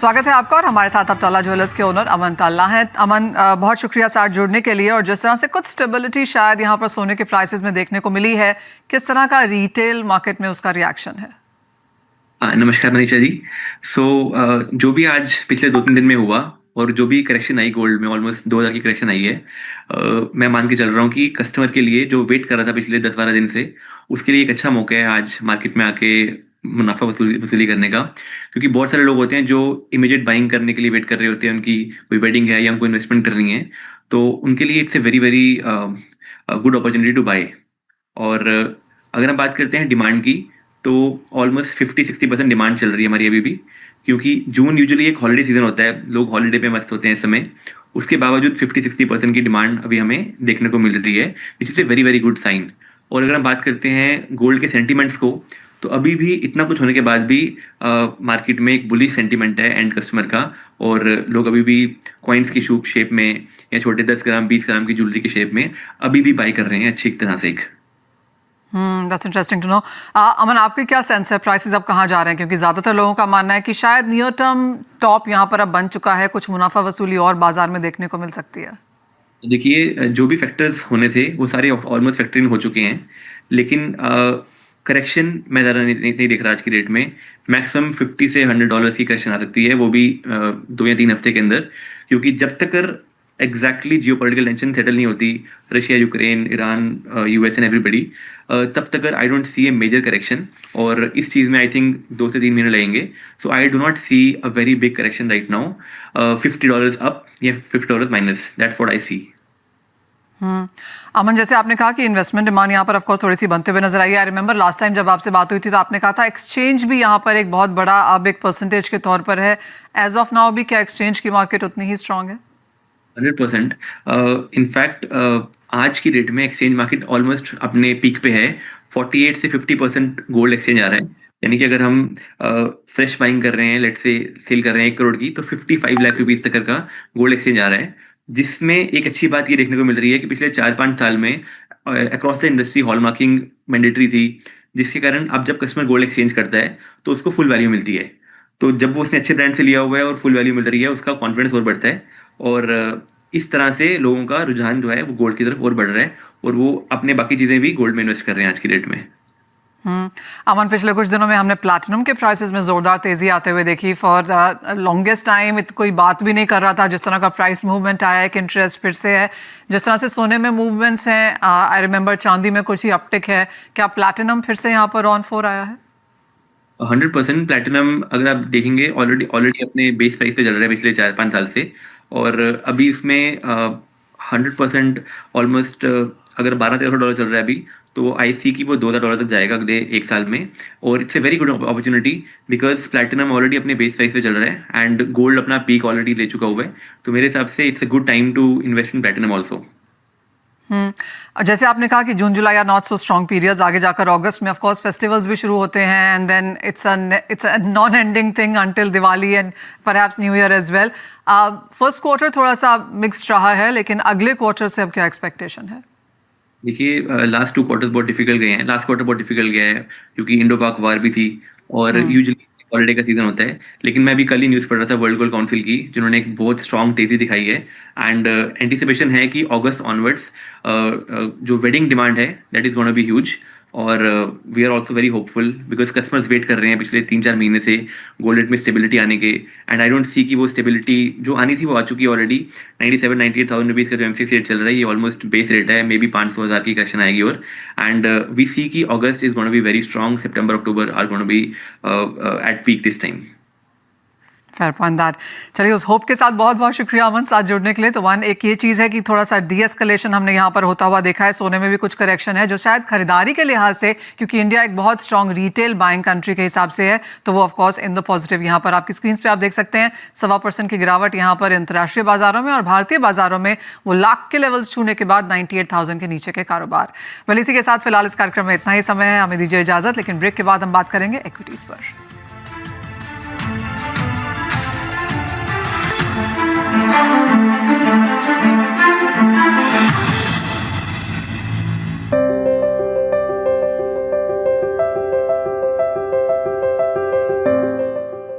स्वागत है आपका और हमारे साथ अब ताला ज्वेलर्स के ओनर अमन ताला हैं। अमन, बहुत शुक्रिया साथ जुड़ने के लिए। और जिस तरह से कुछ स्टेबिलिटी शायद यहाँ पर सोने के प्राइसेस में देखने को मिली है, किस तरह का रिटेल मार्केट में उसका रिएक्शन है? नमस्कार मनीषा जी। जो भी आज पिछले 2-3 दिन में हुआ और जो भी करेक्शन आई गोल्ड में, ऑलमोस्ट 2000 की करेक्शन आई है, मैं मान के चल रहा हूँ कि कस्टमर के लिए जो वेट कर रहा था पिछले 10-12 दिन से, उसके लिए एक अच्छा मौका है आज मार्केट में आके मुनाफा वसूली करने का। क्योंकि बहुत सारे लोग होते हैं जो इमीडिएट बाइंग करने के लिए वेट कर रहे होते हैं, उनकी कोई वेडिंग है या उनको इन्वेस्टमेंट करनी है, तो उनके लिए it's a very very good opportunity to buy. और अगर हम बात करते हैं डिमांड की, तो ऑलमोस्ट 50-60% डिमांड चल रही है हमारी अभी भी। क्योंकि जून यूजुअली एक हॉलीडे सीजन होता है, लोग हॉलीडे पे मस्त होते हैं इस समय। उसके बावजूद 50-60% की डिमांड अभी हमें देखने को मिल रही है, which is a very very good sign. और अगर हम बात करते हैं गोल्ड के सेंटीमेंट्स को, तो अभी भी इतना कुछ होने के बाद भी मार्केट में एक बुलिश सेंटीमेंट है एंड कस्टमर का। और लोग अभी भी कॉइन्स की शेप में या छोटे 10 ग्राम 20 ग्राम की ज्वेलरी के शेप में अभी भी बाई कर रहे हैं अच्छी तरह से। That's interesting to know. अमन, आपके क्या सेंस है, प्राइसेस अब कहाँ जा रहे हैं? क्योंकि ज़्यादातर लोगों का मानना है कि शायद नियर टर्म टॉप यहाँ पर अब बन चुका है, कुछ मुनाफा वसूली और बाजार में देखने को मिल सकती है। देखिए, जो भी फैक्टर्स होने थे वो सारे ऑलमोस्ट फैक्टर इन हो चुके हैं, लेकिन करेक्शन मैं ज़्यादा नहीं देख रहा आज की डेट में। मैक्सिमम $50 से $100 की करेक्शन आ सकती है, वो भी 2 या 3 हफ्ते के अंदर। क्योंकि जब तक एग्जैक्टली जियोपॉलिटिकल टेंशन सेटल नहीं होती, Russia, Ukraine, Iran, US and everybody, तब तक I don't see a major correction. और इस चीज़ में आई थिंक 2 से 3 महीने लगेंगे। So I do not see a very big correction right now. $50 up या $50 minus, that's what I see. Aman, जैसे आपने कहा कि इन्वेस्टमेंट डिमांड यहाँ पर ऑफ कोर्स थोड़ी सी बनते हुए नजर आई है। आई रिमेंबर लास्ट टाइम जब आपसे बात हुई थी तो आपने कहा था एक्सचेंज भी यहाँ पर एक बहुत बड़ा अब एक परसेंटेज के तौर पर है। एज ऑफ नाउ भी क्या एक्सचेंज की मार्केट उतनी ही स्ट्रांग है? 100%। इनफैक्ट आज की डेट में एक्सचेंज मार्केट ऑलमोस्ट अपने पीक पे है। 48 से 50% गोल्ड एक्सचेंज आ रहा है। यानी कि अगर हम फ्रेश बाइंग कर रहे हैं, लेट से सेल कर रहे हैं 1 करोड़ की, तो 55 लाख रुपीज तक का गोल्ड एक्सचेंज आ रहा है। जिसमें एक अच्छी बात ये देखने को मिल रही है कि पिछले 4-5 साल में across the industry hallmarking mandatory थी, जिसके कारण अब जब कस्टमर गोल्ड एक्सचेंज करता है तो उसको फुल वैल्यू मिलती है। तो जब वो उसने अच्छे ब्रांड से लिया हुआ है और फुल वैल्यू मिल रही है, उसका कॉन्फिडेंस और बढ़ता है। और इस तरह से लोगों का रुझान जो है वो गोल्ड की तरफ और बढ़ रहा है, और वो अपने बाकी चीजें भी गोल्ड में इन्वेस्ट कर रहे हैं आज की डेट में। अमन, पिछले कुछ दिनों में हमने प्लैटिनम के प्राइसेस में जोरदार तेजी आते हुए देखी। फॉर लॉन्गेस्ट टाइम कोई बात भी नहीं कर रहा था जिस तरह का प्राइस मूवमेंट आया है कि इंटरेस्ट फिर से है। जिस तरह से सोने में मूवमेंट्स हैं, आई रिमेंबर चांदी में कुछ ही अपटिक है। क्या प्लैटिनम फिर से यहाँ पर ऑन फोर आया है? 100% प्लैटिनम अगर आप देखेंगे ऑलरेडी अपने बेस प्राइस पे चल रहा है पिछले 4-5 साल से। और अभी इसमें 100% ऑलमोस्ट अगर $1200-1300 चल रहा है अभी, तो आई सी की वो $2000 तक जाएगा अगले 1 साल में। और it's a very good opportunity, because platinum already अपने बेस प्राइस पे चल रहा है एंड गोल्ड अपना पीक ऑलरेडी ले चुका हुआ है। तो मेरे हिसाब से it's a good time to invest in platinum also. जैसे आपने कहा कि June July are not so strong periods, आगे जाकर अगस्त में ऑफ कोर्स फेस्टिवल्स भी शुरू होते हैं and then it's a non ending thing until Diwali and perhaps new year as well. First quarter थोड़ा सा मिक्स्ड रहा है, लेकिन अगले क्वार्टर से अब क्या एक्सपेक्टेशन है? देखिए, लास्ट 2 क्वार्टर्स बहुत डिफिकल्ट गए हैं। लास्ट क्वार्टर बहुत डिफिकल्ट गया है क्योंकि इंडो पाक वार भी थी और यूजुअली हॉलीडे का सीजन होता है। लेकिन मैं भी कल ही न्यूज़ पढ़ रहा था वर्ल्ड गोल्ड काउंसिल की, जिन्होंने एक बहुत स्ट्रॉन्ग तेजी दिखाई है। एंड एंटिसिपेशन है कि अगस्त ऑनवर्ड्स जो वेडिंग डिमांड है that is gonna be huge. और we are also very hopeful because customers wait कर रहे हैं पिछले 3-4 महीने से गोल्ड रेट में स्टेबिलिटी आने के। एंड आई डोंट सी कि वो स्टेबिलिटी जो आनी थी वो आ चुकी है ऑलरेडी। 97-98,000 रुपीज़ का जो एमसीएक्स रेट चल रहा है, ये ऑलमोस्ट बेस रेट है। मे बी 500,000 की करेक्शन आएगी। और एंड वी सी कि August is gonna be very strong, September October are gonna be at peak this time. Fair point that. चलिए, उस होप के साथ बहुत बहुत शुक्रिया अमन साथ जुड़ने के लिए। तो वन एक ये चीज़ है कि थोड़ा सा डीएस्केलेशन हमने यहाँ पर होता हुआ देखा है। सोने में भी कुछ करेक्शन है जो शायद खरीदारी के लिहाज से, क्योंकि इंडिया एक बहुत स्ट्रॉन्ग रिटेल बाइंग कंट्री के हिसाब से है, तो वो ऑफकोर्स इन द पॉजिटिव। यहाँ पर आपकी स्क्रीन पे आप देख सकते हैं 1.25% की गिरावट यहाँ पर अंतर्राष्ट्रीय बाजारों में, और भारतीय बाजारों में वो लाख के लेवल्स छूने के बाद 98,000 के नीचे के कारोबार। वेल, इसी के साथ फिलहाल इस कार्यक्रम में इतना ही समय है, हमें दीजिए इजाजत। लेकिन ब्रेक के बाद हम बात करेंगे इक्विटीज पर।